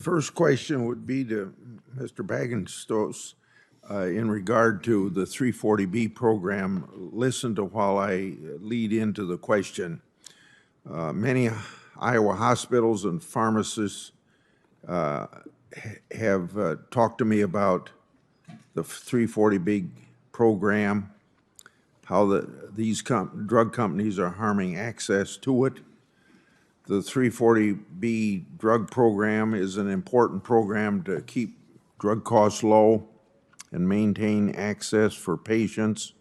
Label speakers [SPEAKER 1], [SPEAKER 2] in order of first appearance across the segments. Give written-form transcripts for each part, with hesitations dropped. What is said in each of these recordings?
[SPEAKER 1] First question would be to Mr. Bagenstos in regard to the 340B program. Listen to while I lead into the question. Many Iowa hospitals and pharmacists have talked to me about the 340B program, how these drug companies are harming access to it. The 340B drug program is an important program to keep drug costs low and maintain access for patients.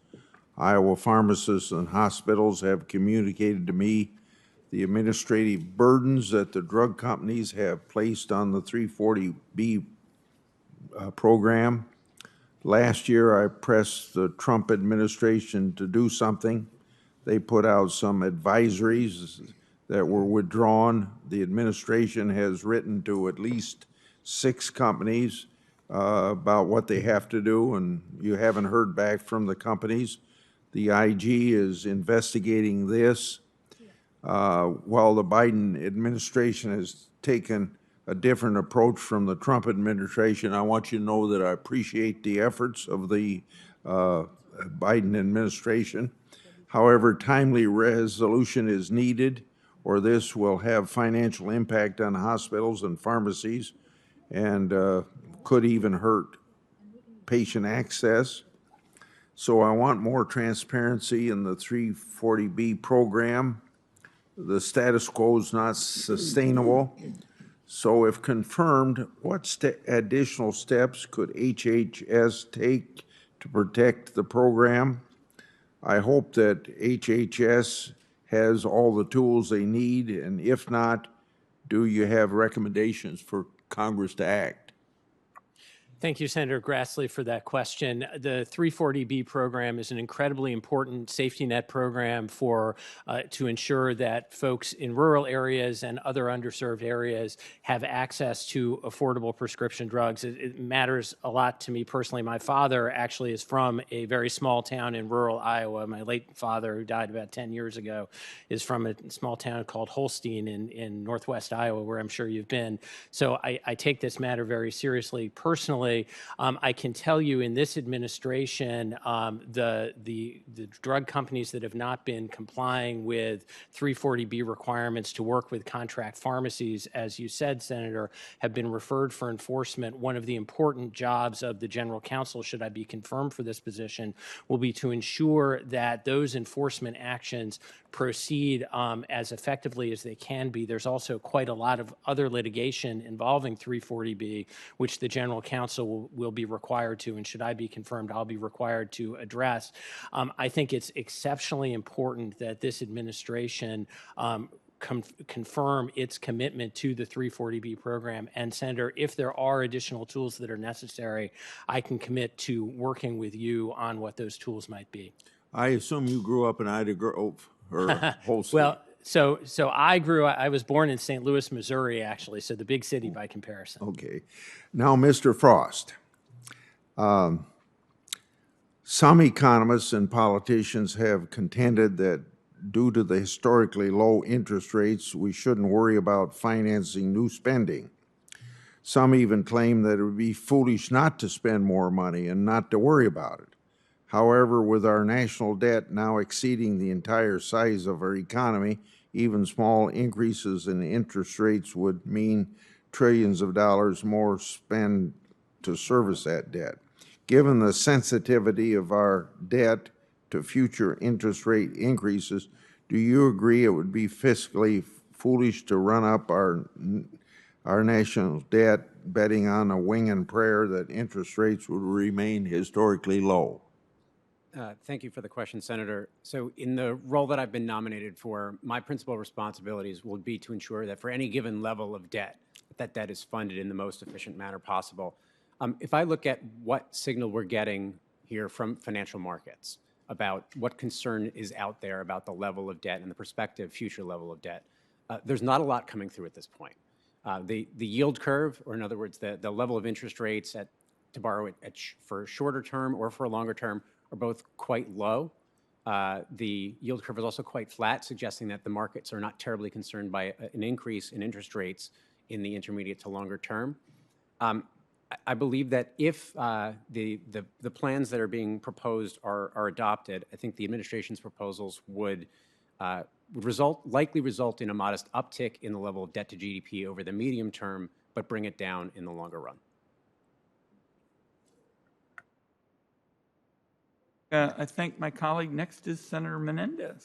[SPEAKER 1] Iowa pharmacists and hospitals have communicated to me the administrative burdens that the drug companies have placed on the 340B program. Last year, I pressed the Trump administration to do something. They put out some advisories that were withdrawn. The administration has written to at least 6 companies about what they have to do, and you haven't heard back from the companies. The IG is investigating this. While the Biden administration has taken a different approach from the Trump administration, I want you to know that I appreciate the efforts of the Biden administration. However, timely resolution is needed, or this will have financial impact on hospitals and pharmacies and could even hurt patient access. So I want more transparency in the 340B program. The status quo is not sustainable. So if confirmed, what additional steps could HHS take to protect the program? I hope that HHS has all the tools they need, and if not, do you have recommendations for Congress to act?
[SPEAKER 2] Thank you, Senator Grassley, for that question. The 340B program is an incredibly important safety net program to ensure that folks in rural areas and other underserved areas have access to affordable prescription drugs. It matters a lot to me personally. My father actually is from a very small town in rural Iowa. My late father, who died about 10 years ago, is from a small town called Holstein in northwest Iowa, where I'm sure you've been. So I take this matter very seriously personally. I can tell you in this administration, the drug companies that have not been complying with 340B requirements to work with contract pharmacies, as you said, Senator, have been referred for enforcement. One of the important jobs of the General Counsel, should I be confirmed for this position, will be to ensure that those enforcement actions proceed as effectively as they can be. There's also quite a lot of other litigation involving 340B, which the General Counsel will be required to, and should I be confirmed, I'll be required to address. I think it's exceptionally important that this administration confirm its commitment to the 340B program. And Senator, if there are additional tools that are necessary, I can commit to working with you on what those tools might be.
[SPEAKER 1] I assume you grew up in Ida Grove or Holstein.
[SPEAKER 2] Well, so I was born in St. Louis, Missouri, actually, so the big city by comparison.
[SPEAKER 1] Okay. Now, Mr. Frost, some economists and politicians have contended that due to the historically low interest rates, we shouldn't worry about financing new spending. Some even claim that it would be foolish not to spend more money and not to worry about it. However, with our national debt now exceeding the entire size of our economy, even small increases in interest rates would mean trillions of dollars more spent to service that debt. Given the sensitivity of our debt to future interest rate increases, do you agree it would be fiscally foolish to run up our national debt, betting on a wing and prayer that interest rates would remain historically low?
[SPEAKER 3] Thank you for the question, Senator. So in the role that I've been nominated for, my principal responsibilities will be to ensure that for any given level of debt, that debt is funded in the most efficient manner possible. If I look at what signal we're getting here from financial markets about what concern is out there about the level of debt and the prospective future level of debt, there's not a lot coming through at this point. The yield curve, or in other words, the level of interest rates to borrow for a shorter term or for a longer term, are both quite low. The yield curve is also quite flat, suggesting that the markets are not terribly concerned by an increase in interest rates in the intermediate to longer term. I believe that if the plans that are being proposed are adopted, I think the administration's proposals would likely result in a modest uptick in the level of debt to GDP over the medium term, but bring it down in the longer run.
[SPEAKER 4] I thank my colleague. Next is Senator Menendez.